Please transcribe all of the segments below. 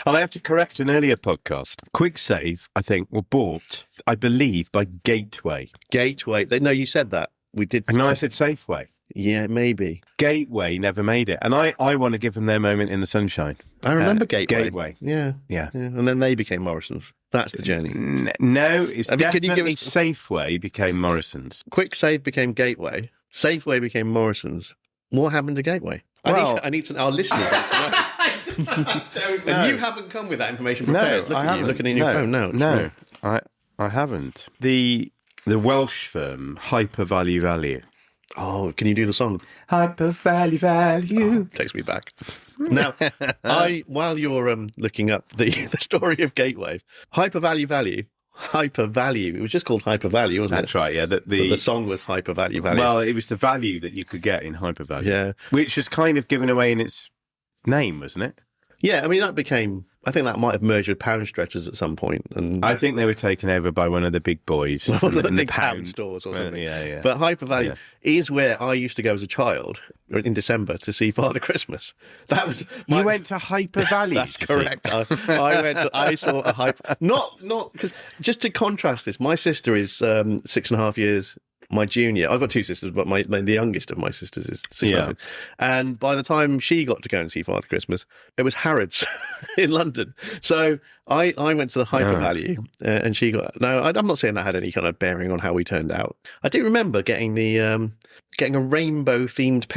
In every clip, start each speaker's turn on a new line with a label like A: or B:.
A: I have to correct an earlier podcast. Kwik Save, I think, were bought, I believe, by Gateway.
B: Gateway. No, you said that. We did.
A: And I said Safeway.
B: Yeah, maybe.
A: Gateway never made it. And I want to give them their moment in the sunshine.
B: I remember Gateway.
A: Gateway.
B: Yeah. And then they became Morrison's. That's the journey.
A: No, it's definitely
B: can you give us...
A: Safeway became Morrison's.
B: Kwik Save became Gateway. Safeway became Morrison's. What happened to Gateway?
A: Well,
B: I need to. Our listeners need to know.
A: I don't know.
B: And you haven't come with that information prepared.
A: No, I haven't.
B: Looking in your phone now.
A: No, I haven't. The Welsh firm HyperValue.
B: Oh, can you do the song?
A: HyperValue.
B: Oh, takes me back. Now, while you're looking up the story of Gateway, HyperValue. It was just called HyperValue, wasn't it?
A: That's right, yeah.
B: The song was HyperValue.
A: Well, it was the value that you could get in HyperValue.
B: Yeah.
A: Which was kind of given away in its name, wasn't it?
B: Yeah, I mean, I think that might have merged with Pound Stretchers at some point. And
A: I think they were taken over by one of the big boys.
B: One of the big pound stores or something.
A: Yeah.
B: But HyperValue is where I used to go as a child in December to see Father Christmas. That was
A: You went to HyperValue.
B: That's correct. I saw a Hyper. Not because just to contrast this, my sister is 6.5 years my junior. I've got two sisters, but the youngest of my sisters is 6. And by the time she got to go and see Father Christmas, it was Harrods in London. So I went to the HyperValue, and she got. No, I'm not saying that had any kind of bearing on how we turned out. I do remember getting a rainbow themed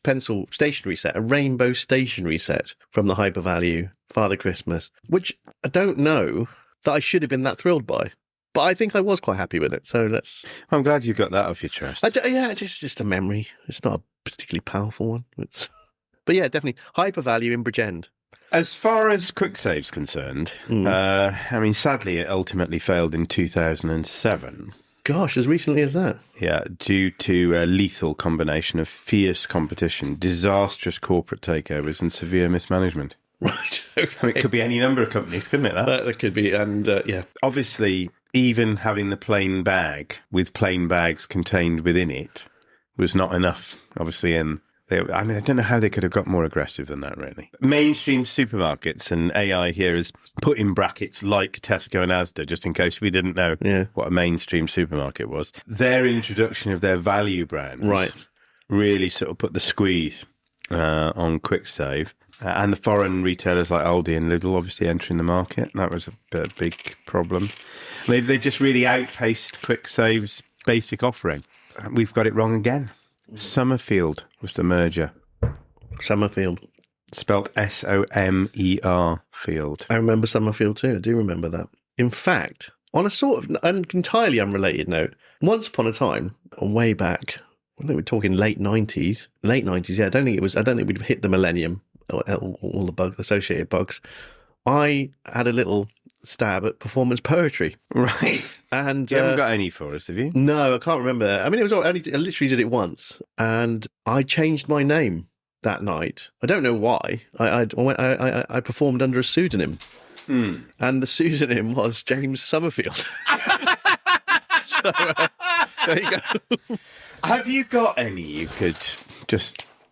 B: pencil stationery set, a rainbow stationery set from the HyperValue Father Christmas, which I don't know that I should have been that thrilled by. But I think I was quite happy with it. So
A: I'm glad you got that off your chest.
B: It's just a memory. It's not a particularly powerful one. But yeah, definitely HyperValue in Bridgend.
A: As far as Kwik Save's concerned, I mean, sadly, it ultimately failed in 2007.
B: Gosh, as recently as that?
A: Yeah, due to a lethal combination of fierce competition, disastrous corporate takeovers, and severe mismanagement.
B: Right. Okay.
A: I mean, it could be any number of companies, couldn't it?
B: That could be, and yeah.
A: Obviously, even having the plain bag with plain bags contained within it was not enough, obviously. And I don't know how they could have got more aggressive than that, really. Mainstream supermarkets, and AI here is put in brackets like Tesco and Asda, just in case we didn't know what a mainstream supermarket was. Their introduction of their value brands really sort of put the squeeze on Kwik Save. And the foreign retailers like Aldi and Lidl obviously entering the market. That was a big problem. They just really outpaced Kwik Save's basic offering. We've got it wrong again. Summerfield was the merger.
B: Summerfield.
A: Spelt Somer Field.
B: I remember Summerfield too. I do remember that. In fact, on a sort of an entirely unrelated note, once upon a time, way back, I think we're talking late 90s. Late 90s, yeah. I don't think we'd hit the millennium. All the associated bugs. I had a little stab at performance poetry.
A: Right.
B: And
A: you haven't got any for us, have you?
B: No, I can't remember. I mean, I literally did it once, and I changed my name that night. I don't know why. I performed under a pseudonym, and the pseudonym was James Summerfield. So there you go.
A: Have you got any you could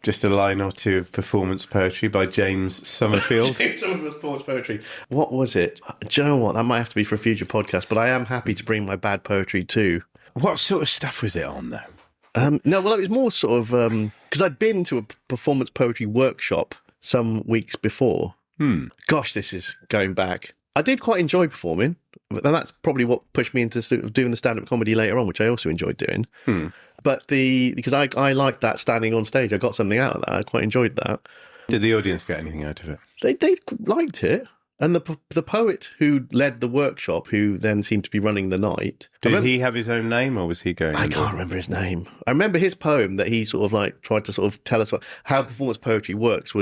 A: just a line or two of performance poetry by James Summerfield?
B: James Summerfield's performance poetry. What was it? Do you know what? That might have to be for a future podcast, but I am happy to bring my bad poetry too.
A: What sort of stuff was it on, though?
B: No, well, it was more sort of... Because I'd been to a performance poetry workshop some weeks before. Gosh, this is going back. I did quite enjoy performing, and that's probably what pushed me into doing the stand-up comedy later on, which I also enjoyed doing. But because I liked that standing on stage, I got something out of that. I quite enjoyed that.
A: Did the audience get anything out of it?
B: They liked it. And the poet who led the workshop, who then seemed to be running the night...
A: Did he have his own name, or was he going...
B: I can't remember his name. I remember his poem that he sort of like tried to sort of tell us how performance poetry works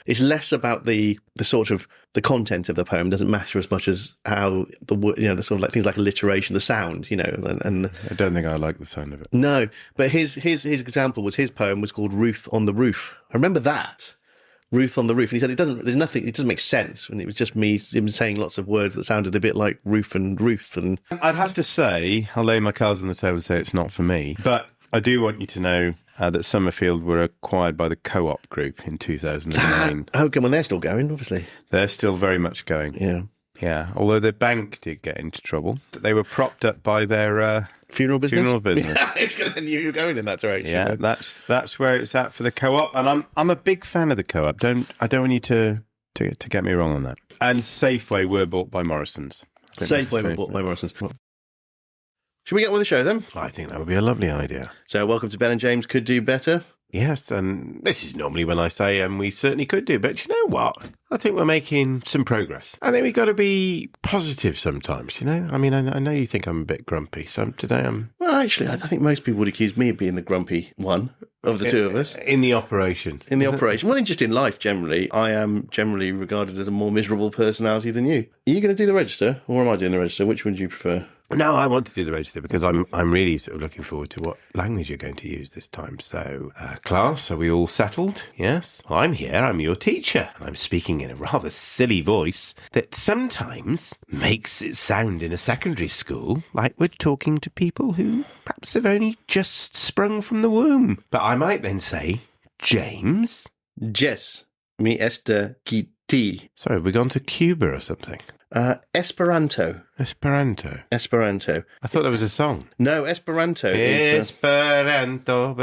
B: it's less about the sort of the content of the poem doesn't matter as much as how the sort of like things like alliteration, the sound, and
A: I don't think I like the sound of it.
B: No, but his example was his poem was called Ruth on the Roof. I remember that. Ruth on the Roof. And he said, it doesn't make sense. And it was just him saying lots of words that sounded a bit like roof and Ruth. And
A: I'd have to say, I'll lay my cards on the table and say it's not for me. But I do want you to know that Summerfield were acquired by the Co-op Group in 2009.
B: Oh, come on, they're still going, obviously.
A: They're still very much going.
B: Yeah.
A: Yeah, although the bank did get into trouble. They were propped up by their
B: funeral business.
A: Yeah,
B: I knew you were going in that direction.
A: Yeah, that's where it's at for the Co-op, and I'm a big fan of the Co-op. I don't want you to get me wrong on that. And Safeway were bought by Morrison's.
B: Safeway were bought by Morrison's. Should we get on with the show then?
A: I think that would be a lovely idea.
B: So, welcome to Ben and James Could Do Better.
A: Yes, and this is normally when I say, we certainly could do, but you know what? I think we're making some progress. I think we've got to be positive sometimes, you know? I mean, I know you think I'm a bit grumpy, so today I'm...
B: Well, actually, I think most people would accuse me of being the grumpy one of the two of us.
A: In the operation.
B: In the operation. Well, just in life, generally, I am generally regarded as a more miserable personality than you. Are you going to do the register, or am I doing the register? Which one do you prefer?
A: No, I want to do the register because I'm really sort of looking forward to what language you're going to use this time. So, class, are we all settled? Yes? Well, I'm here, I'm your teacher, and I'm speaking in a rather silly voice that sometimes makes it sound in a secondary school like we're talking to people who perhaps have only just sprung from the womb. But I might then say, James?
B: Jess, mi esta kiti.
A: Sorry, have we gone to Cuba or something?
B: Esperanto.
A: Esperanto. I thought that was a song.
B: No, Esperanto is...
A: Esperanto.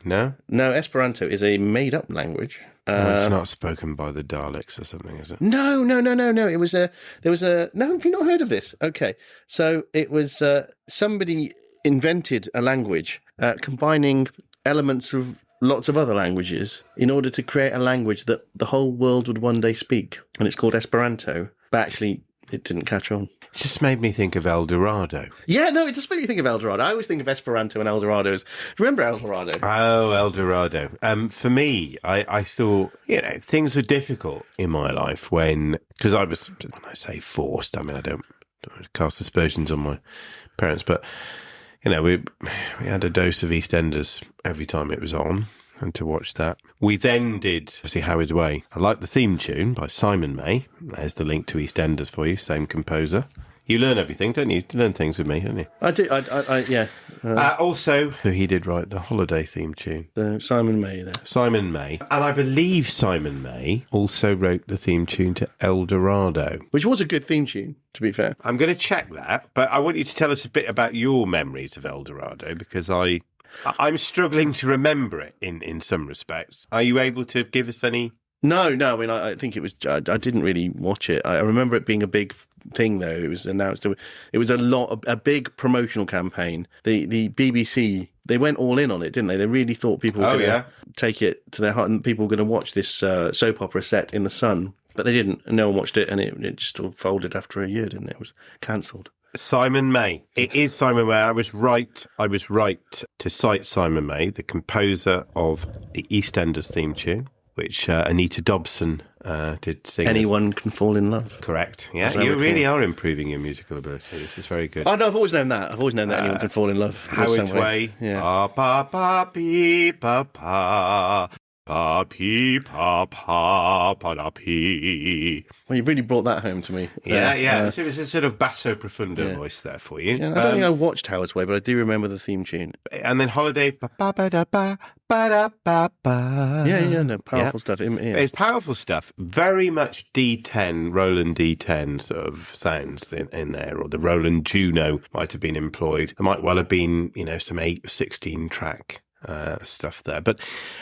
A: No?
B: No, Esperanto is a made-up language.
A: It's not spoken by the Daleks or something, is it?
B: No. It was there was a... No, have you not heard of this? Okay. So it was somebody invented a language combining elements of lots of other languages in order to create a language that the whole world would one day speak. And it's called Esperanto. But actually, it didn't catch on.
A: It just made me think of Eldorado.
B: Yeah, no, it just made me think of Eldorado. I always think of Esperanto and Eldorado as... Remember Eldorado?
A: Oh, Eldorado. For me, I thought, things were difficult in my life when I say forced, I mean, I don't cast aspersions on my parents, but, we had a dose of EastEnders every time it was on. And to watch that. We then did, obviously, Howard's Way. I like the theme tune by Simon May. There's the link to EastEnders for you, same composer. You learn everything, don't you? You learn things with me, don't you?
B: I do, yeah.
A: Also, he did write the holiday theme tune.
B: Simon May there.
A: Simon May. And I believe Simon May also wrote the theme tune to Eldorado.
B: Which was a good theme tune, to be fair.
A: I'm going to check that, but I want you to tell us a bit about your memories of Eldorado, because I'm struggling to remember it in some respects. Are you able to give us any?
B: No. I mean, I think it was. I didn't really watch it. I remember it being a big thing, though. It was announced. It was a big promotional campaign. The BBC, they went all in on it, didn't they? They really thought people were going to take it to their heart, and people were going to watch this soap opera set in the sun. But they didn't, and no one watched it, and it just sort of folded after a year, didn't it? It was cancelled.
A: Simon May. It is Simon May. I was right to cite Simon May, the composer of the EastEnders theme tune, which Anita Dobson did sing.
B: Anyone Can Fall in Love.
A: Correct. Yeah, you really are improving your musical ability. This is very good.
B: Oh, no, I've always known that. Anyone Can Fall in Love.
A: Howard's Way.
B: Yeah.
A: Pa pa pee pa pa. Pa pee pa pa pa da pee.
B: Well, you've really brought that home to me.
A: Yeah. It was a sort of basso profundo voice there for you.
B: Yeah, I don't think I watched Howard's Way, but I do remember the theme tune.
A: And then Holiday. Ba ba ba da ba ba da ba ba.
B: Yeah, no, powerful stuff. Yeah.
A: It's powerful stuff. Very much D10, Roland D10 sort of sounds in there, or the Roland Juno might have been employed. There might well have been, some 8 or 16 track stuff there. But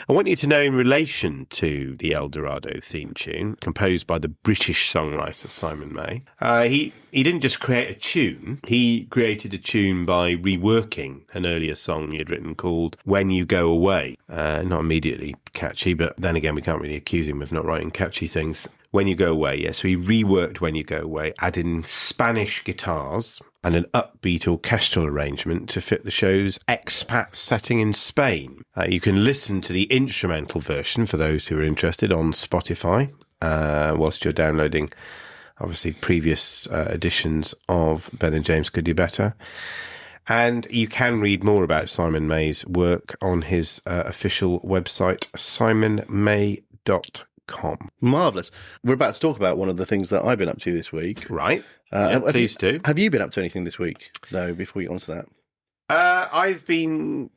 A: I want you to know, in relation to the Eldorado theme tune, composed by the British songwriter Simon May, he didn't just create a tune, he created a tune by reworking an earlier song he had written called When You Go Away. Not immediately catchy, but then again, we can't really accuse him of not writing catchy things. When You Go Away, yeah. So he reworked When You Go Away, adding Spanish guitars and an upbeat orchestral arrangement to fit the show's expat setting in Spain. You can listen to the instrumental version, for those who are interested, on Spotify, whilst you're downloading, obviously, previous editions of Ben and James Could Do Better. And you can read more about Simon May's work on his official website, simonmay.com.
B: Marvellous. We're about to talk about one of the things that I've been up to this week.
A: Right. Please do.
B: Have you been up to anything this week, though, before we get on to that?
A: I've been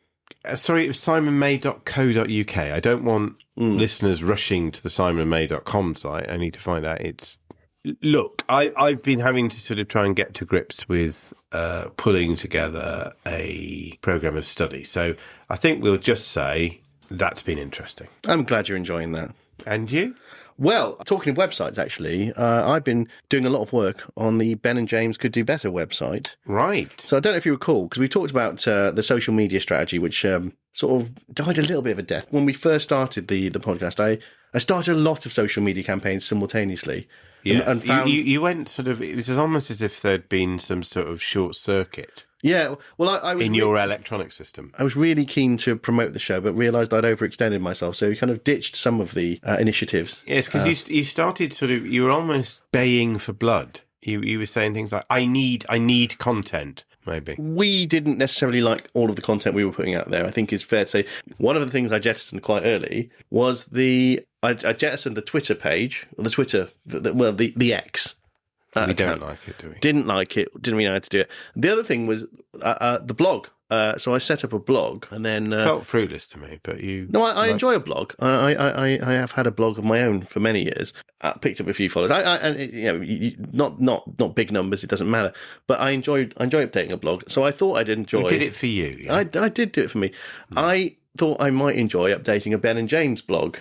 A: Sorry, it was simonmay.co.uk. I don't want listeners rushing to the simonmay.com site. I need to find out it's... Look, I've been having to sort of try and get to grips with pulling together a programme of study. So I think we'll just say that's been interesting.
B: I'm glad you're enjoying that.
A: And you?
B: Well, talking of websites, actually, I've been doing a lot of work on the Ben and James Could Do Better website.
A: Right.
B: So I don't know if you recall, because we talked about the social media strategy, which sort of died a little bit of a death. When we first started the podcast, I started a lot of social media campaigns simultaneously.
A: Yes,
B: and found...
A: you went sort of... It was almost as if there'd been some sort of short circuit.
B: Yeah, well, I was
A: in your electronic system.
B: I was really keen to promote the show, but realised I'd overextended myself, so kind of ditched some of the initiatives.
A: Yes, because you started sort of, you were almost baying for blood. You were saying things like, I need content, maybe.
B: We didn't necessarily like all of the content we were putting out there. I think it's fair to say one of the things I jettisoned quite early was I jettisoned the Twitter page, or the X.
A: We don't like it, do we?
B: Didn't like it. Didn't really know how to do it. The other thing was the blog. So I set up a blog, and then
A: felt fruitless to me. But you,
B: no, I enjoy a blog. I have had a blog of my own for many years. I picked up a few followers. Not big numbers. It doesn't matter. But I enjoy updating a blog. So I thought I'd enjoy.
A: You did it for you. Yeah?
B: I did do it for me. I thought I might enjoy updating a Ben and James blog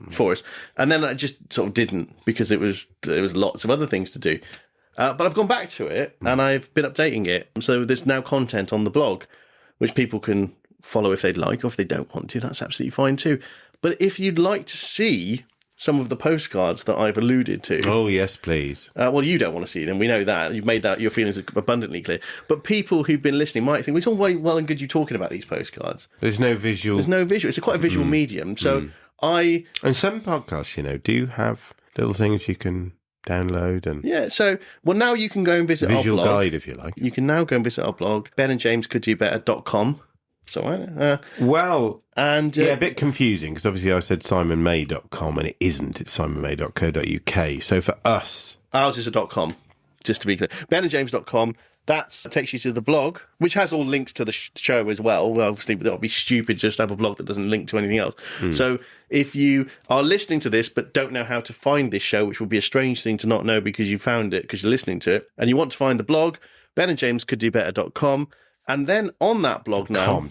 B: for us, and then I just sort of didn't, because there was lots of other things to do. But I've gone back to it, and I've been updating it. So there's now content on the blog, which people can follow if they'd like, or if they don't want to, that's absolutely fine too. But if you'd like to see some of the postcards that I've alluded to...
A: Oh, yes, please.
B: Well, you don't want to see them. We know that. You've made that your feelings abundantly clear. But people who've been listening might think, well, it's all very well and good you talking about these postcards.
A: There's no visual. It's
B: quite a visual medium. So And
A: some podcasts, do have little things you can download and...
B: Yeah, so, now you can go and visit our blog.
A: Visual guide, if you like.
B: You can now go and visit our blog, benandjamescoulddobetter.com. So,
A: a bit confusing, because obviously I said simonmay.com, and it isn't. It's simonmay.co.uk. So for us...
B: Ours is a .com, just to be clear. benandjames.com. That takes you to the blog, which has all links to the show as well. Well, obviously, that would be stupid just to have a blog that doesn't link to anything else. So if you are listening to this but don't know how to find this show, which would be a strange thing to not know because you found it because you're listening to it, and you want to find the blog, benandjamescoulddobetter.com, and then on that blog now,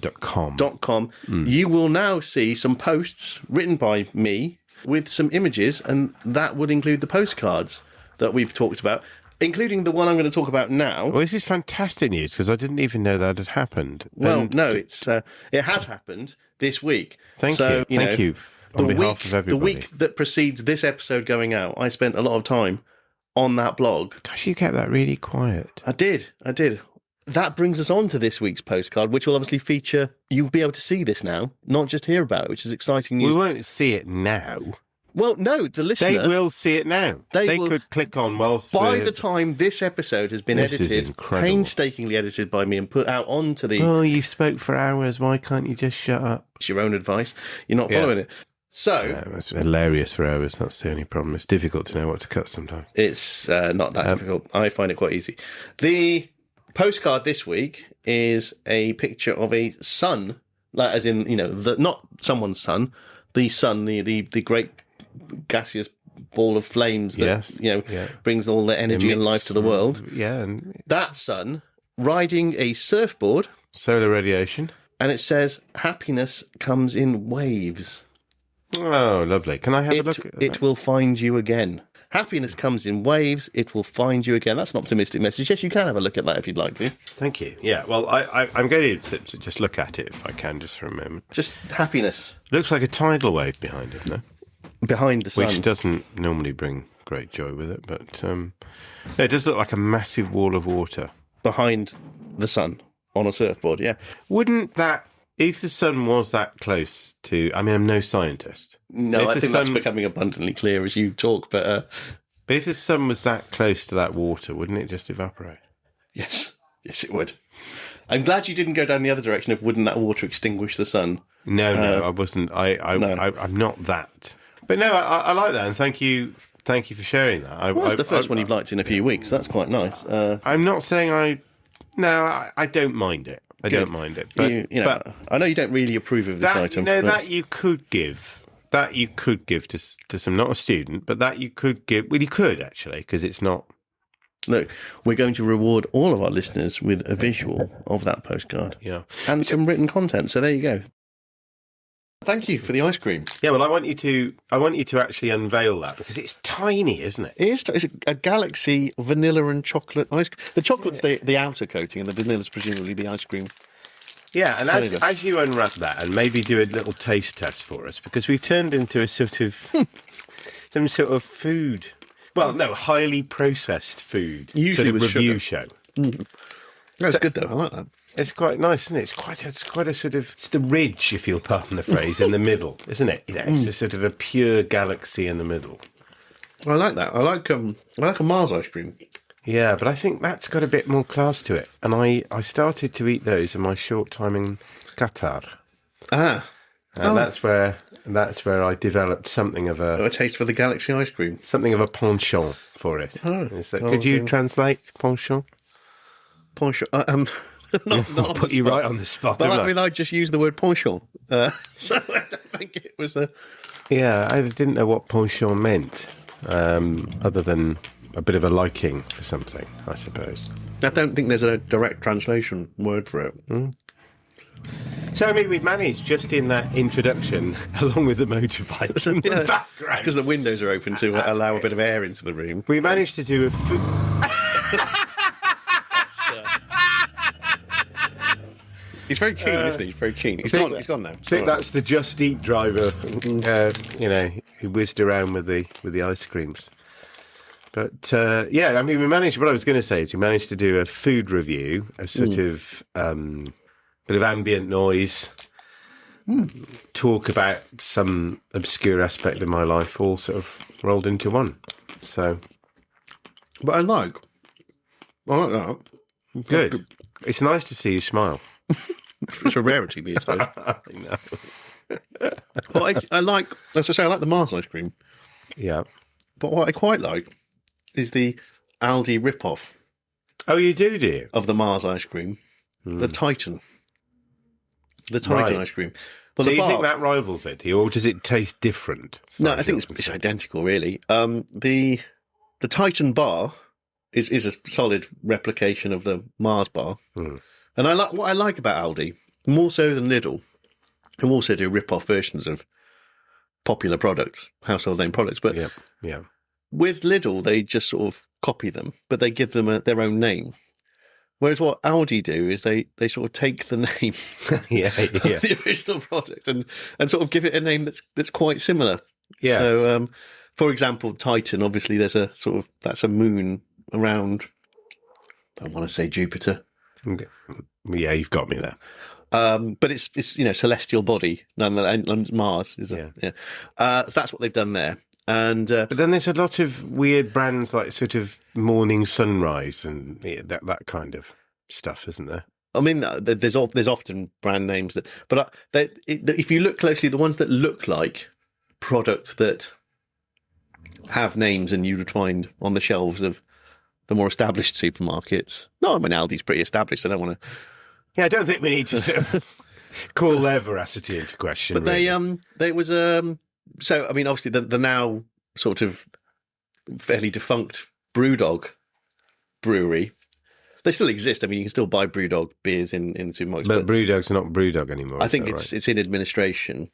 B: .com, you will now see some posts written by me with some images, and that would include the postcards that we've talked about, including the one I'm going to talk about now.
A: Well, this is fantastic news, because I didn't even know that had happened.
B: Well, it has happened this week.
A: Thank you. On behalf of everybody.
B: The week that precedes this episode going out, I spent a lot of time on that blog.
A: Gosh, you kept that really quiet.
B: I did. That brings us on to this week's postcard, which will obviously feature... You'll be able to see this now, not just hear about it, which is exciting news.
A: We won't see it now.
B: Well, no, the listener...
A: They will see it now. They could click on whilst...
B: By the time this episode has been edited, painstakingly edited by me and put out onto the...
A: Oh, you spoke for hours. Why can't you just shut up?
B: It's your own advice. You're not following it. So...
A: Yeah, that's hilarious for hours. That's the only problem. It's difficult to know what to cut sometimes.
B: It's not that difficult. I find it quite easy. The postcard this week is a picture of a sun, like as in, not someone's sun, the sun, the great gaseous ball of flames that brings all the energy and life to the world.
A: Yeah, and
B: that sun riding a surfboard,
A: solar radiation,
B: and it says happiness comes in waves.
A: Oh, lovely. Can I have a look at that?
B: It will find you again. Happiness comes in waves. It will find you again. That's an optimistic message. Yes, you can have a look at that if you'd like to.
A: Thank you. Yeah, well, I'm going to just look at it if I can, just for a moment.
B: Just happiness.
A: Looks like a tidal wave behind it, no?
B: Behind the sun.
A: Which doesn't normally bring great joy with it, but it does look like a massive wall of water.
B: Behind the sun on a surfboard, yeah.
A: Wouldn't that... If the sun was that close to... I mean, I'm no scientist.
B: No, I think that's becoming abundantly clear as you talk, but
A: if the sun was that close to that water, wouldn't it just evaporate?
B: Yes. Yes, it would. I'm glad you didn't go down the other direction of wouldn't that water extinguish the sun?
A: No, I wasn't. I'm not that. But no, I like that, and thank you for sharing that.
B: That's the first one you've liked in a few weeks. That's quite nice.
A: I'm not saying I don't mind it. I don't mind it. But,
B: but I know you don't really approve of this item.
A: That you could give. That you could give to some, not a student, but that you could give. Well, you could actually, because it's not.
B: Look, we're going to reward all of our listeners with a visual of that postcard.
A: Yeah.
B: And some written content. So there you go. Thank you for the ice cream.
A: Yeah, well, I want you to actually unveil that because it's tiny, isn't it?
B: It is. It's a Galaxy vanilla and chocolate ice cream. The chocolate's the outer coating, and the vanilla's presumably the ice cream.
A: Yeah, and as you unwrap that, and maybe do a little taste test for us, because we've turned into a sort of some sort of food. Well, no, highly processed food.
B: Usually
A: sort of
B: with
A: review
B: sugar.
A: show.
B: That's good though. I like that.
A: It's quite nice, isn't it? It's quite a sort of, it's the ridge, if you'll pardon the phrase, in the middle, isn't it? It's a sort of a pure galaxy in the middle.
B: I like that. I like a Mars ice cream.
A: Yeah, but I think that's got a bit more class to it. And I started to eat those in my short time in Qatar. And that's where I developed something of
B: a taste for the Galaxy ice cream.
A: Something of a penchant for it. Could you translate penchant?
B: Penchant. Not
A: put you right on the spot.
B: But I just used the word penchant. So I don't think it was a...
A: Yeah, I didn't know what penchant meant, other than a bit of a liking for something, I suppose.
B: I don't think there's a direct translation word for it.
A: So, I mean, we've managed just in that introduction, along with the motorbike in the background.
B: Because the windows are open to allow a bit of air into the room.
A: We managed to do a food...
B: He's very keen, isn't he? He's very keen. He's gone now.
A: I think that's the Just Eat driver, who whizzed around with the ice creams. But, I mean, we managed... What I was going to say is we managed to do a food review, a sort of... bit of ambient noise, talk about some obscure aspect of my life, all sort of rolled into one. So,
B: but I like that.
A: Good. It's nice to see you smile.
B: It's a rarity these days.
A: I know.
B: Well, I like, as I say, I like the Mars ice cream.
A: Yeah.
B: But what I quite like is the Aldi rip-off.
A: Oh, you do you?
B: Of the Mars ice cream. The Titan. The Titan ice cream. But
A: so you think that rivals it, or does it taste different?
B: No, I think it's identical, really. The Titan bar is a solid replication of the Mars bar. And what I like about Aldi, more so than Lidl, who also do rip-off versions of popular products, household name products. But with Lidl, they just sort of copy them, but they give them their own name. Whereas what Aldi do is they sort of take the name of the original product and sort of give it a name that's quite similar.
A: Yes.
B: So, for example, Titan, obviously there's a sort of, that's a moon around, I want to say Jupiter.
A: Yeah, you've got me there.
B: But it's celestial body, and Mars is so that's what they've done there. And
A: but then there's a lot of weird brands like sort of Morning Sunrise and that kind of stuff, isn't there?
B: I mean, there's often brand names but if you look closely, the ones that look like products that have names and you would find on the shelves of the more established supermarkets. No, I mean, Aldi's pretty established. I don't want to.
A: Yeah, I don't think we need to sort of call their veracity into question.
B: But they was so, I mean, obviously, the now sort of fairly defunct Brewdog brewery, they still exist. I mean, you can still buy Brewdog beers in supermarkets.
A: But Brewdog's not Brewdog anymore.
B: I think it's in administration.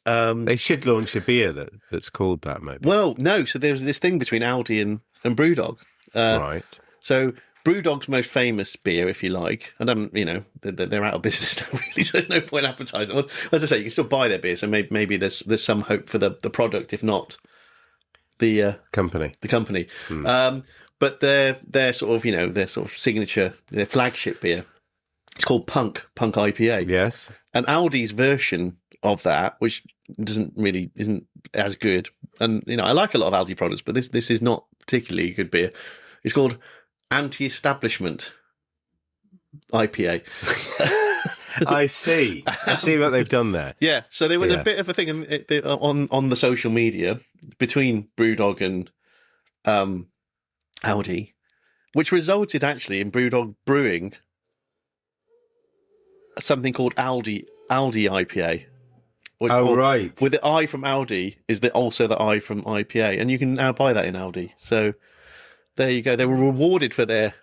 A: They should launch a beer that's called that, maybe.
B: Well, no. So there's this thing between Aldi and Brewdog.
A: Right.
B: So Brewdog's most famous beer, if you like, and they're out of business now, really, so there's no point advertising. Well, as I say, you can still buy their beer, so maybe there's some hope for the product, if not the
A: company.
B: The company. But their sort of their sort of signature, their flagship beer, it's called Punk IPA.
A: Yes.
B: And Aldi's version of that, which isn't as good, and I like a lot of Aldi products, but this is not particularly a good beer. It's called Anti-Establishment IPA.
A: I see what they've done there.
B: Yeah, so there was a bit of a thing on the social media between Brewdog and Aldi, which resulted actually in Brewdog brewing something called Aldi IPA.
A: Right.
B: With the I from Aldi is also the I from IPA, and you can now buy that in Aldi. So there you go. They were rewarded for their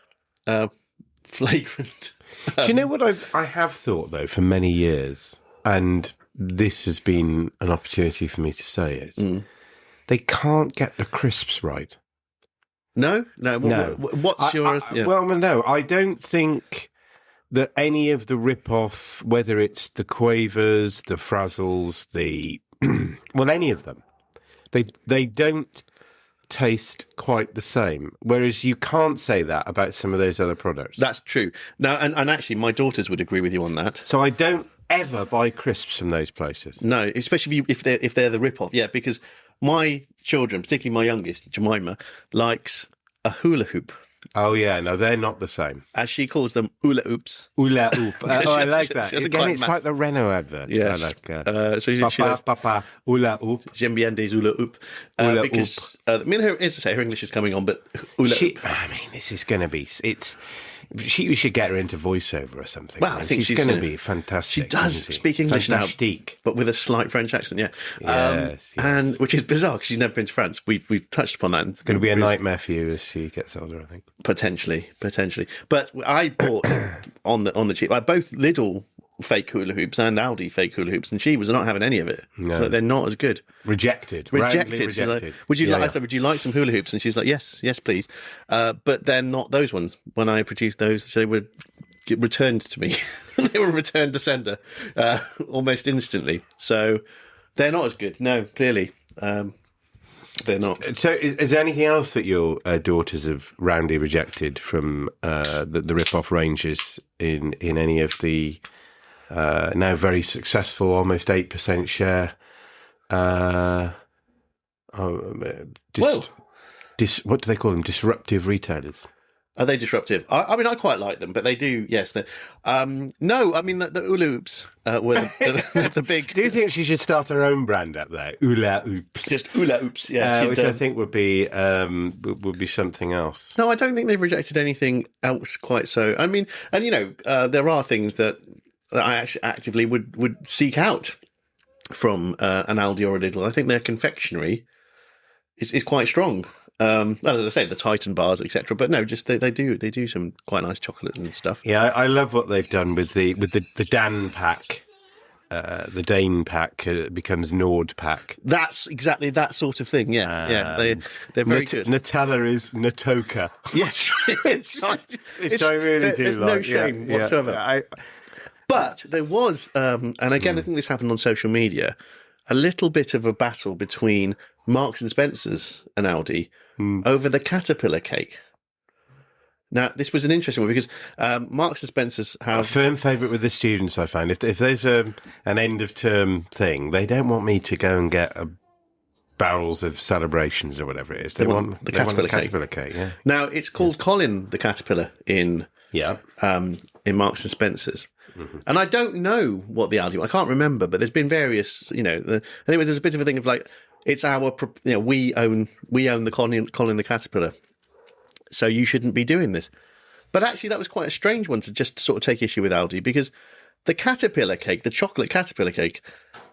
B: flagrant.
A: Do you know what I have thought though for many years, and this has been an opportunity for me to say it. They can't get the crisps right.
B: No. What's your?
A: Well, no, I don't think that any of the rip-off, whether it's the Quavers, the Frazzles, any of them, they don't taste quite the same. Whereas you can't say that about some of those other products.
B: That's true. Now, and actually, my daughters would agree with you on that.
A: So I don't ever buy crisps from those places.
B: No, especially if they're the rip-off. Yeah, because my children, particularly my youngest, Jemima, likes a hula hoop.
A: Oh, yeah. No, they're not the same.
B: As she calls them, hula hoops.
A: Hula hoop. I like that. Again, it's like the Renault advert.
B: Yes.
A: I like
B: Papa,
A: hula hoop.
B: J'aime bien des hula hoop. Because, her English is coming on, but hula hoop.
A: I mean, this is going to be... We should get her into voiceover or something.
B: Well, I think
A: she's going to be fantastic.
B: She does speak English
A: Fantastique.
B: now, but with a slight French accent, yeah.
A: Yes.
B: And which is bizarre because she's never been to France. We've touched upon that.
A: It's going to be a nightmare for you as she gets older, I think.
B: Potentially. But I bought on the cheap, both Lidl fake hula hoops and Aldi fake hula hoops, and she was not having any of it.
A: No.
B: So they're not as good.
A: Rejected.
B: She's like, would you like? I said, would you like some hula hoops? And she's like, yes, please. But they're not those ones. When I produced those, they were returned to me. They were returned to sender almost instantly. So they're not as good. No, clearly. They're not.
A: So is there anything else that your daughters have roundly rejected from the rip-off ranges in any of the now very successful, almost 8% share? What do they call them? Disruptive retailers.
B: Are they disruptive? I mean, I quite like them, but they do, yes. No, I mean, the hula hoops were the big...
A: Do you think she should start her own brand up there? Hula hoops.
B: Just hula hoops, yeah.
A: Which I think would be something else.
B: No, I don't think they've rejected anything else quite so. I mean, and, there are things that I actually actively would seek out from an Aldi or a Lidl. I think their confectionery is quite strong. As I say, the Titan bars, etc. But no, just they do some quite nice chocolate and stuff.
A: Yeah, I love what they've done with the Dan pack. The Dane pack becomes Nord pack.
B: That's exactly that sort of thing. Yeah, they're very good.
A: Nutella is Natoka.
B: Yes,
A: which I really do
B: there's
A: like.
B: No shame whatsoever.
A: Yeah.
B: But there was, and again, I think this happened on social media, a little bit of a battle between Marks and Spencer's and Aldi over the caterpillar cake. Now, this was an interesting one because Marks and Spencer's have...
A: A firm favourite with the students, I find. If there's an end-of-term thing, they don't want me to go and get barrels of celebrations or whatever it is. They want the caterpillar cake. Yeah.
B: Now, it's called Colin the Caterpillar in Marks and Spencer's. Mm-hmm. And I don't know what the Aldi... I can't remember, but there's been various, anyway, there's a bit of a thing of like, it's our, we own the Colin the Caterpillar, so you shouldn't be doing this. But actually, that was quite a strange one to just sort of take issue with Aldi, because the caterpillar cake, the chocolate caterpillar cake,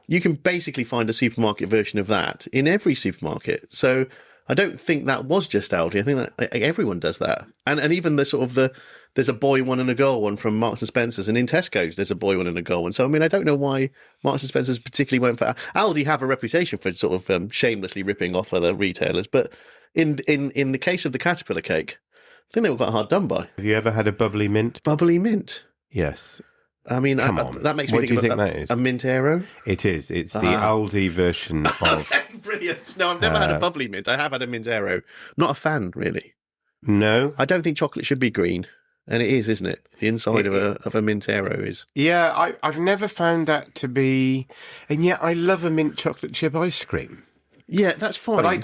B: you can basically find a supermarket version of that in every supermarket. So I don't think that was just Aldi. I think that everyone does that. And even the sort of there's a boy one and a girl one from Marks and Spencer's, and in Tesco's there's a boy one and a girl one. So I mean, I don't know why Marks and Spencer's particularly went for Aldi. Have a reputation for sort of shamelessly ripping off other retailers, but in the case of the caterpillar cake, I think they were quite hard done by.
A: Have you ever had a bubbly mint?
B: Bubbly mint?
A: Yes.
B: I mean, that makes me think of a mint aero.
A: It is. It's the Aldi version of...
B: Brilliant. No, I've never had a bubbly mint. I have had a mint aero. Not a fan, really.
A: No?
B: I don't think chocolate should be green. And it is, isn't it? The inside of a mint aero is.
A: Yeah, I've never found that to be... And yet I love a mint chocolate chip ice cream.
B: Yeah, that's fine.
A: But I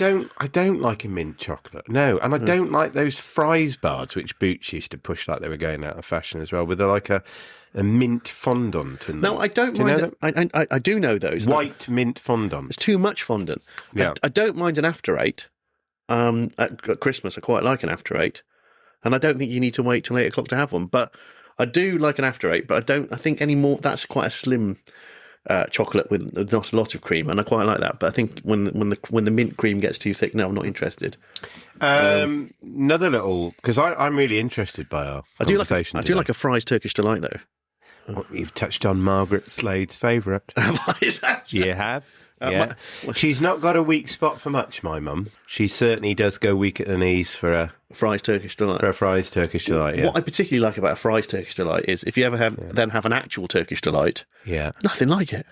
A: don't like a mint chocolate. No, and I don't like those fries bars which Boots used to push like they were going out of fashion as well, with like a mint fondant in them.
B: No, I don't mind. I do know those.
A: White mint fondant.
B: It's too much fondant.
A: Yeah.
B: I don't mind an after eight. At Christmas, I quite like an after eight. And I don't think you need to wait till 8 o'clock to have one. But I do like an after eight, but I think anymore. That's quite a slim chocolate with not a lot of cream, and I quite like that. But I think when the mint cream gets too thick, no, I'm not interested.
A: Another little, because I'm really interested by our conversation.
B: I do like a Fry's Turkish Delight though.
A: Well, you've touched on Margaret Slade's favourite.
B: Is that?
A: You have. Yeah. She's not got a weak spot for much, my mum. She certainly does go weak at the knees for a
B: Fry's Turkish Delight.
A: For a Fry's Turkish Delight, yeah.
B: What I particularly like about a Fry's Turkish Delight is if you ever have an actual Turkish Delight, nothing like it.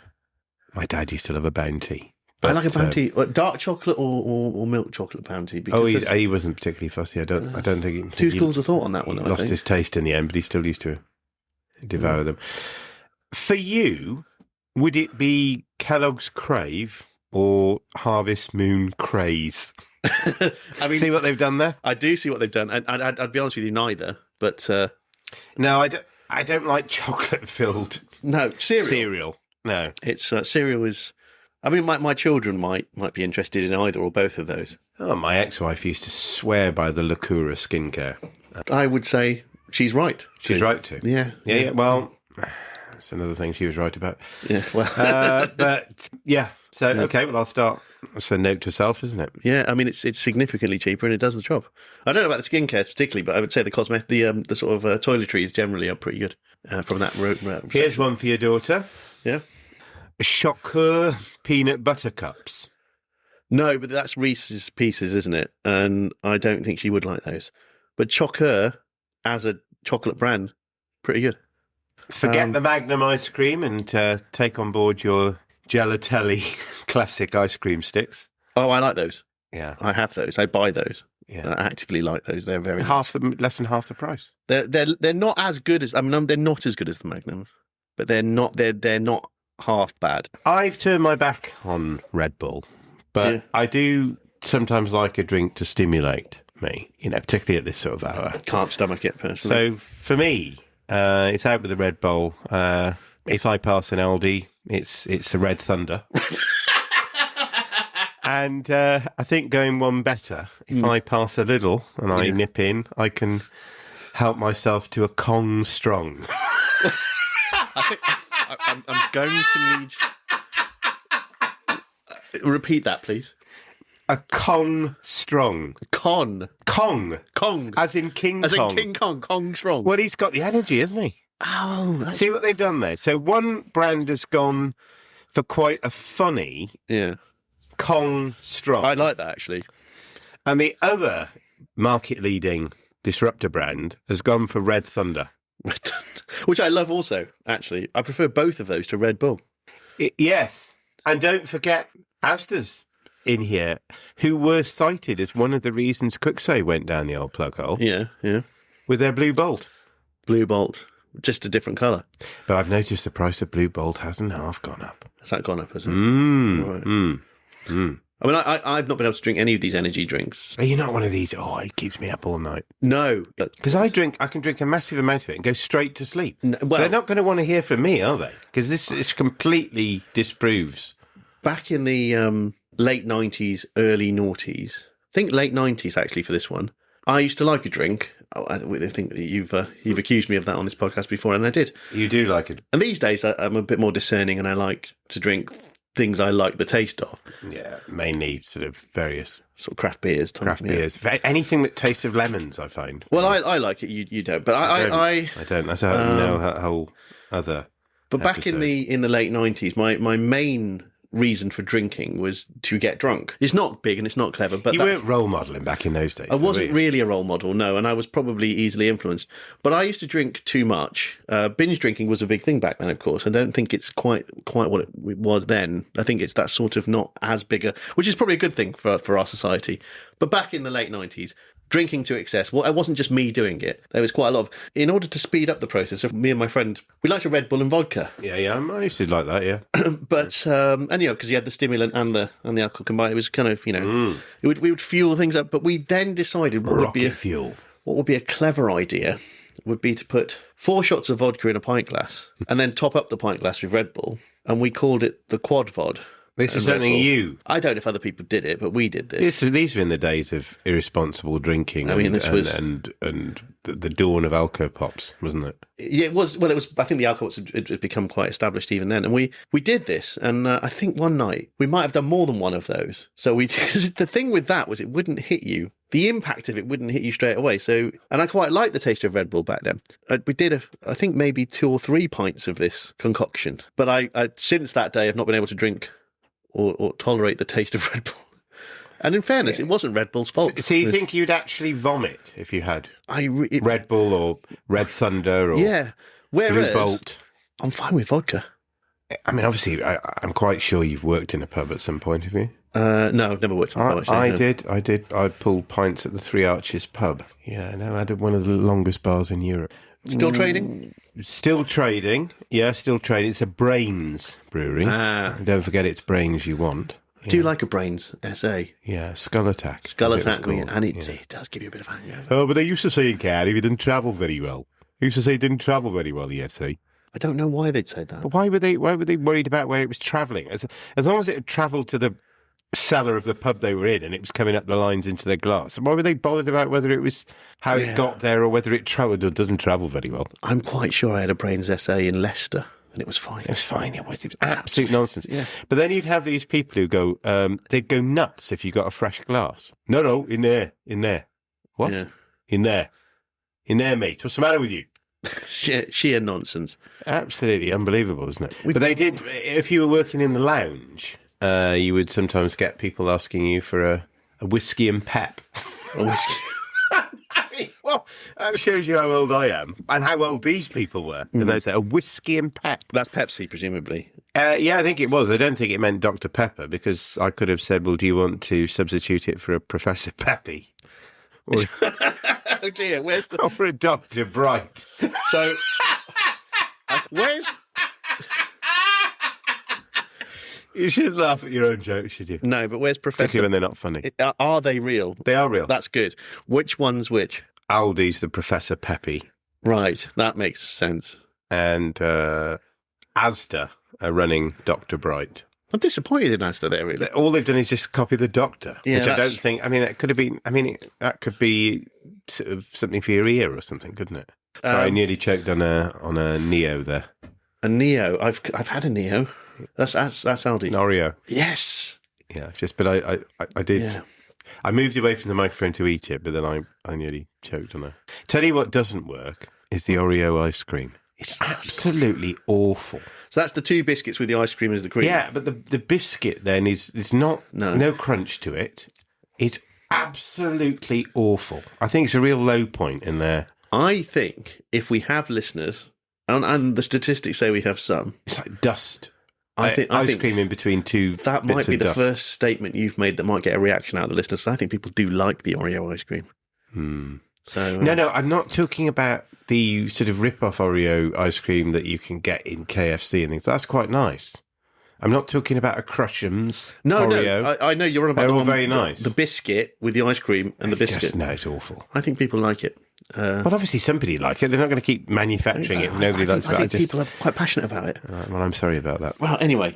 A: My dad used to love a Bounty.
B: I like a Bounty, dark chocolate or milk chocolate Bounty.
A: Because he wasn't particularly fussy. I don't think
B: two schools of thought on that one.
A: He lost his taste in the end, but he still used to devour them. For you, would it be Kellogg's Crave or Harvest Moon Craze?
B: I mean,
A: see what they've done there?
B: I do see what they've done, and I'd be honest with you, neither. But
A: no, I don't like chocolate-filled.
B: No
A: cereal. No,
B: it's cereal is. I mean, my children might be interested in either or both of those.
A: Oh, my ex-wife used to swear by the Lacura skincare.
B: I would say she's right.
A: She's right too.
B: Yeah.
A: Well, that's another thing she was right about.
B: Yeah. Well,
A: but yeah. So okay, well, I'll start. That's a note to self, isn't it?
B: Yeah. I mean, it's significantly cheaper and it does the job. I don't know about the skincare particularly, but I would say the sort of toiletries generally are pretty good from that route.
A: Here's one for your daughter.
B: Yeah.
A: Chocolat peanut butter cups.
B: No, but that's Reese's Pieces, isn't it? And I don't think she would like those. But Chocolat as a chocolate brand, pretty good.
A: Forget the Magnum ice cream and take on board your Gelatelli classic ice cream sticks.
B: Oh, I like those.
A: Yeah,
B: I have those. I buy those.
A: Yeah,
B: I actively like those. They're very
A: less than half the price.
B: They're not as good as they're not as good as the Magnum, but they're not half bad.
A: I've turned my back on Red Bull, but I do sometimes like a drink to stimulate me, particularly at this sort of hour.
B: Can't stomach it, personally.
A: So for me, it's out with the Red Bull. If I pass an Aldi, it's the Red Thunder. And I think going one better, if I pass a Lidl and I nip in, I can help myself to a Kong Strong.
B: I'm going to need... Repeat that, please.
A: A Kong Strong.
B: Kong.
A: As in King Kong.
B: As in King Kong. Kong Strong.
A: Well, he's got the energy, hasn't he?
B: Oh,
A: see what they've done there. So one brand has gone for quite a funny Kong Strong.
B: I like that, actually.
A: And the other market-leading disruptor brand has gone for Red Thunder.
B: Which I love also, actually. I prefer both of those to Red Bull.
A: Yes. And don't forget Asda's in here, who were cited as one of the reasons Kwik Save went down the old plug hole.
B: Yeah.
A: With their Blue Bolt.
B: Blue Bolt. Just a different colour.
A: But I've noticed the price of Blue Bolt hasn't half gone up.
B: Has that gone up, has it?
A: Right.
B: I mean, I've not been able to drink any of these energy drinks.
A: Are you not one of these? Oh, it keeps me up all night.
B: No.
A: Because I can drink a massive amount of it and go straight to sleep.
B: No, well,
A: they're not going to want to hear from me, are they? Because this completely disproves. Back
B: in the late 90s, early noughties, I think late 90s actually for this one, I used to like a drink. Oh, I think that you've accused me of that on this podcast before, and I did.
A: You do like it.
B: And these days I'm a bit more discerning and I like to drink things I like the taste of.
A: Yeah, mainly sort of various
B: sort of craft beers.
A: Beers. Anything that tastes of lemons, I find.
B: Well, I like it. You don't, but I
A: don't. That's a whole other.
B: But back in the late 90s, my main reason for drinking was to get drunk. It's not big and it's not clever, but
A: you weren't role modelling back in those days.
B: I wasn't really a role model, no, and I was probably easily influenced. But I used to drink too much. Binge drinking was a big thing back then, of course. I don't think it's quite what it was then. I think it's that sort of not as big which is probably a good thing for our society. But back in the late 90s, drinking to excess. Well, it wasn't just me doing it. There was quite a lot of... In order to speed up the process, me and my friend, we liked a Red Bull and vodka.
A: Yeah, I used to like that, yeah.
B: But, and because you had the stimulant and the alcohol combined, it was kind of, we would fuel things up. But we then decided what would be a clever idea would be to put 4 shots of vodka in a pint glass and then top up the pint glass with Red Bull. And we called it the Quad Vod.
A: This is
B: and Red
A: something
B: Bull.
A: you.
B: I don't know if other people did it, but we did this.
A: These were in the days of irresponsible drinking.
B: I mean,
A: and,
B: this
A: and,
B: was-
A: and the dawn of Alco Pops, wasn't it?
B: Yeah, it was. Well, it was. I think the alcohol had become quite established even then, and we did this. And I think one night we might have done more than one of those. So because the thing with that was it wouldn't hit you. The impact of it wouldn't hit you straight away. So, and I quite liked the taste of Red Bull back then. We did, I think, maybe 2 or 3 pints of this concoction. But I since that day, I've not been able to drink or tolerate the taste of Red Bull. And in fairness, it wasn't Red Bull's fault.
A: So you think you'd actually vomit if you had
B: Red
A: Red Bull or Red Thunder or
B: yeah.
A: Blue
B: Whereas
A: Bolt?
B: I'm fine with vodka.
A: I mean, obviously, I'm quite sure you've worked in a pub at some point, have you?
B: No, I've never worked on a pub, actually,
A: I
B: no.
A: did. I pulled pints at the Three Arches pub. Yeah, no, I had one of the longest bars in Europe.
B: Still trading?
A: Still trading. Yeah, still trading. It's a Brains brewery. Don't forget it's Brains you want.
B: I do like a Brains SA.
A: Yeah, Skull Attack.
B: Skull
A: as it was
B: Attack,
A: called.
B: and it does give you a bit of hangover.
A: Oh, but they used to say in Cardiff you didn't travel very well. They used to say you didn't travel very well, the SA.
B: I don't know why they'd say that.
A: But why were they worried about where it was travelling? As long as it had travelled to the cellar of the pub they were in and it was coming up the lines into their glass. Why were they bothered about whether it was how it got there or whether it travelled or doesn't travel very well?
B: I'm quite sure I had a Brains SA in Leicester, and it was fine.
A: It was fine. It was absolute nonsense.
B: Yeah.
A: But then you'd have these people who go, they'd go nuts if you got a fresh glass. No, in there. What?
B: Yeah.
A: In there, mate. What's the matter with you?
B: Sheer nonsense.
A: Absolutely unbelievable, isn't it? But they did, if you were working in the lounge, you would sometimes get people asking you for a whiskey and pep.
B: A whiskey.
A: I mean, well, that shows you how old I am and how old these people were. And they said, a whiskey and pep.
B: That's Pepsi, presumably.
A: Yeah, I think it was. I don't think it meant Dr. Pepper because I could have said, well, do you want to substitute it for a Professor Peppy? Or,
B: Oh dear, where's the...
A: or a Dr. Bright?
B: So, where's...
A: You shouldn't laugh at your own jokes, should you?
B: No, but where's
A: Particularly
B: Professor...
A: when they're not funny.
B: Are they real?
A: They are real.
B: That's good. Which one's which?
A: Aldi's the Professor Peppy.
B: Right, that makes sense.
A: And Asda are running Dr. Bright.
B: I'm disappointed in Asda there, really.
A: All they've done is just copy the Doctor,
B: Yeah,
A: which I
B: that's-
A: don't think... I mean, it could have been... I mean, that could be sort of something for your ear or something, couldn't it? Sorry, I nearly choked on a Neo there.
B: A Neo. I've had a Neo. That's Aldi.
A: An Oreo.
B: Yes.
A: Yeah, but I did...
B: Yeah.
A: I moved away from the microphone to eat it, but then I nearly choked on it. Tell you what doesn't work is the Oreo ice cream. It's absolutely awful.
B: So that's the 2 biscuits with the ice cream as the cream.
A: Yeah, but the biscuit then is not no crunch to it. It's absolutely awful. I think it's a real low point in there.
B: I think if we have listeners, and the statistics say we have some,
A: It's like dust.
B: I think
A: ice cream in between 2
B: that
A: bits
B: might be
A: of
B: the
A: dust.
B: first statement you've made that might get a reaction out of the listeners. So I think people do like the Oreo ice cream. So
A: No, I'm not talking about the sort of rip-off Oreo ice cream that you can get in KFC and things. That's quite nice. I'm not talking about a Crush'ems Oreo.
B: No, I know you're on about
A: They're
B: the
A: all
B: one,
A: very nice.
B: the biscuit with the ice cream and the biscuit.
A: No, it's awful.
B: I think people like it.
A: Well, obviously somebody like it. They're not going to keep manufacturing it. Nobody likes it.
B: I think people are quite passionate about it.
A: Well, I'm sorry about that.
B: Well, anyway,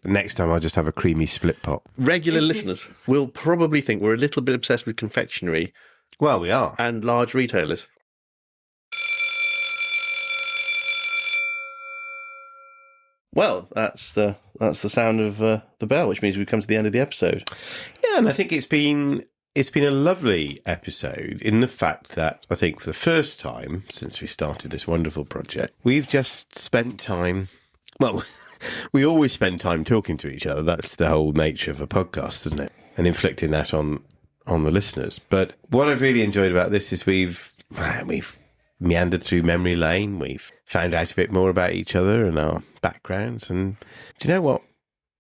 A: Next time I'll just have a creamy split pop.
B: regular listeners will probably think we're a little bit obsessed with confectionery
A: Well, we are.
B: and large retailers. Well, that's the sound of the bell, which means we've come to the end of the episode.
A: Yeah, and I think it's been a lovely episode in the fact that I think for the first time since we started this wonderful project, we've just spent time. Well, we always spend time talking to each other. That's the whole nature of a podcast, isn't it? And inflicting that on the listeners. But what I've really enjoyed about this is we've meandered through memory lane. We've found out a bit more about each other and our backgrounds. And do you know what?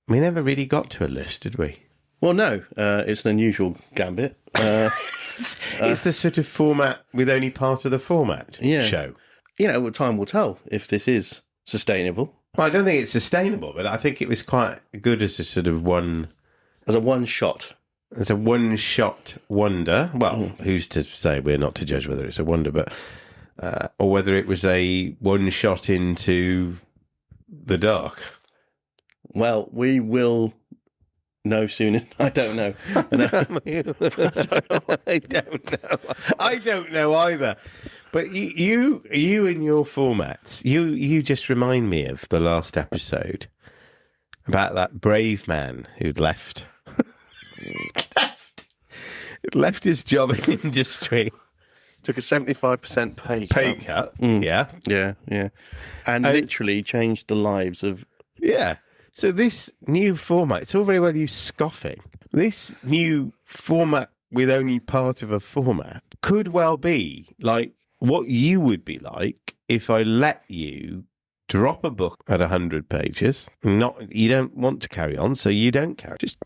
A: We never really got to a list, did we?
B: Well, no, it's an unusual gambit.
A: It's the sort of format with only part of the format show.
B: You know, time will tell if this is sustainable.
A: Well, I don't think it's sustainable, but I think it was quite good as a sort of
B: As a one-shot.
A: as a one-shot wonder. Well, who's to say? We're not to judge whether it's a wonder, but or whether it was a one-shot into the dark.
B: Well, we will no sooner. I don't know.
A: I don't know either. But you and your formats, you just remind me of the last episode about that brave man who'd left his job in industry.
B: Took a 75% pay
A: cut. Yeah.
B: Yeah. And literally changed the lives of...
A: Yeah. So this new format, it's all very well you scoffing. This new format with only part of a format could well be like what you would be like if I let you drop a book at 100 pages. You don't want to carry on, so you don't carry. Just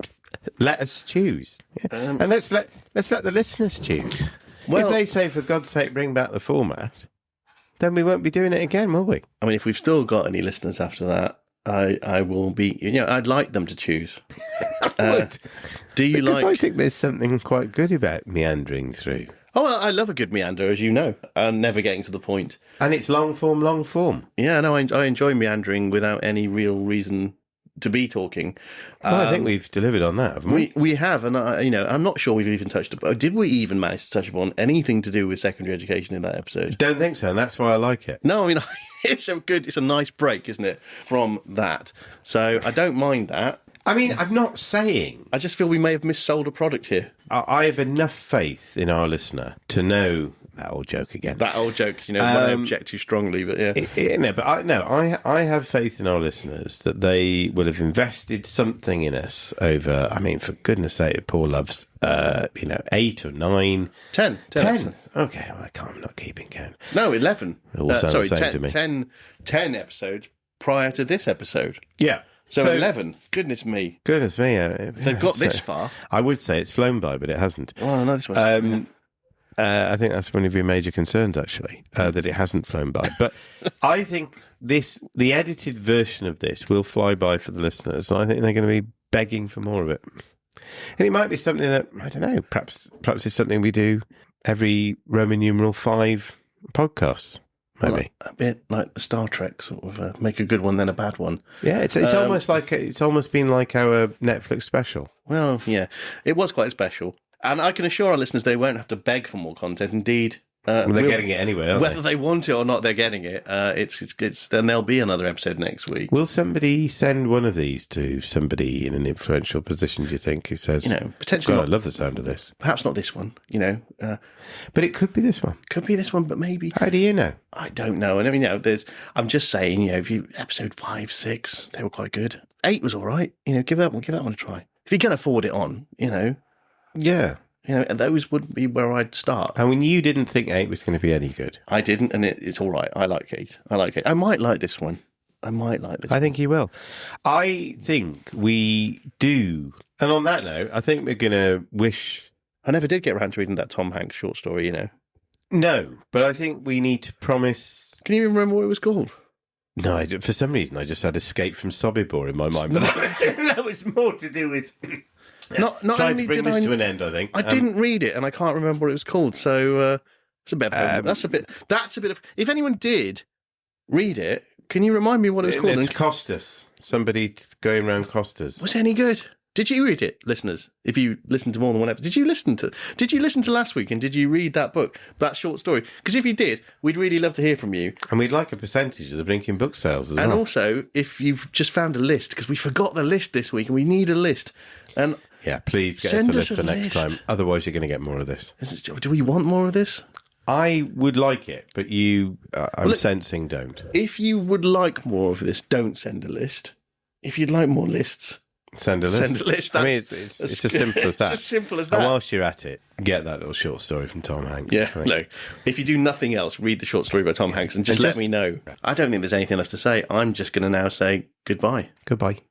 A: let us choose. Yeah. And let's let the listeners choose. Well, if they say, for God's sake, bring back the format, then we won't be doing it again, will we?
B: I mean, if we've still got any listeners after that, I will be, I'd like them to choose. Because
A: I think there's something quite good about meandering through.
B: Oh, well, I love a good meander, as you know, and never getting to the point.
A: And it's long form.
B: Yeah, no, I enjoy meandering without any real reason to be talking.
A: Well, I think we've delivered on that, haven't we?
B: We have, and I'm not sure we've even touched upon. Did we even manage to touch upon anything to do with secondary education in that episode?
A: Don't think so, and that's why I like it.
B: No, I mean, it's a nice break, isn't it, from that? So I don't mind that.
A: I mean, I'm not saying...
B: I just feel we may have missold a product here.
A: I have enough faith in our listener to know... That old joke again.
B: That old joke, when I object too strongly, but yeah.
A: I have faith in our listeners that they will have invested something in us over, I mean, for goodness sake, Paul loves, 8 or 9.
B: 10.
A: 10. Okay, well, I'm not keeping count.
B: No, 11.
A: It all sounds the same to me.
B: 10 episodes prior to this episode.
A: Yeah.
B: So 11. Goodness me.
A: They've
B: got this far.
A: I would say it's flown by, but it hasn't.
B: Well, no, this one.
A: I think that's one of your major concerns, actually, that it hasn't flown by. But I think the edited version of this will fly by for the listeners, and I think they're going to be begging for more of it. And it might be something that, I don't know, perhaps it's something we do every Roman numeral 5 podcasts, maybe.
B: A bit like the Star Trek, sort of make a good one, then a bad one.
A: Yeah, it's almost been like our Netflix special.
B: Well, yeah, it was quite special. And I can assure our listeners they won't have to beg for more content. Indeed,
A: they're getting it anyway, aren't
B: whether they want it or not, they're getting it. It's then there'll be another episode next week.
A: Will somebody send one of these to somebody in an influential position, do you think, who says,
B: potentially
A: God, I love the sound of this?
B: Perhaps not this one,
A: But it could be this one.
B: Could be this one, but maybe.
A: How do you know?
B: I don't know. And I mean, I'm just saying, if you episode 5, 6, they were quite good. 8 was all right. Give that one a try. If you can afford it on,
A: Yeah.
B: Those would be where I'd start.
A: I mean, you didn't think 8 was going to be any good.
B: I didn't, and it's all right. I like 8. I might like this one. I
A: think you will. I think we do. And on that note, I think we're going to wish...
B: I never did get around to reading that Tom Hanks short story,
A: No, but I think we need to promise...
B: Can you even remember what it was called?
A: No, for some reason I just had Escape from Sobibor in my mind. But that was more to do with...
B: Not
A: trying
B: only
A: to bring
B: did
A: this to an end, I think.
B: I didn't read it, and I can't remember what it was called. So it's a bit. That's a bit of. If anyone did read it, can you remind me what it was called?
A: It's Costas. Somebody going around Costas.
B: Was it any good? Did you read it, listeners? If you listened to more than one episode, did you listen to last week? And did you read that book, that short story? Because if you did, we'd really love to hear from you.
A: And we'd like a percentage of the Blinking book sales as well.
B: And also, if you've just found a list, because we forgot the list this week, and we need a list. And
A: yeah, please get us a list for next time. Otherwise, you're going to get more of this.
B: Do we want more of this?
A: I would like it, but sensing don't.
B: If you would like more of this, don't send a list. If you'd like more lists,
A: send a list. I mean, it's as simple as that.
B: It's as simple as that.
A: And whilst you're at it, get that little short story from Tom Hanks.
B: Yeah, no. If you do nothing else, read the short story by Tom Hanks and just let me know. I don't think there's anything left to say. I'm just going to now say goodbye.
A: Goodbye.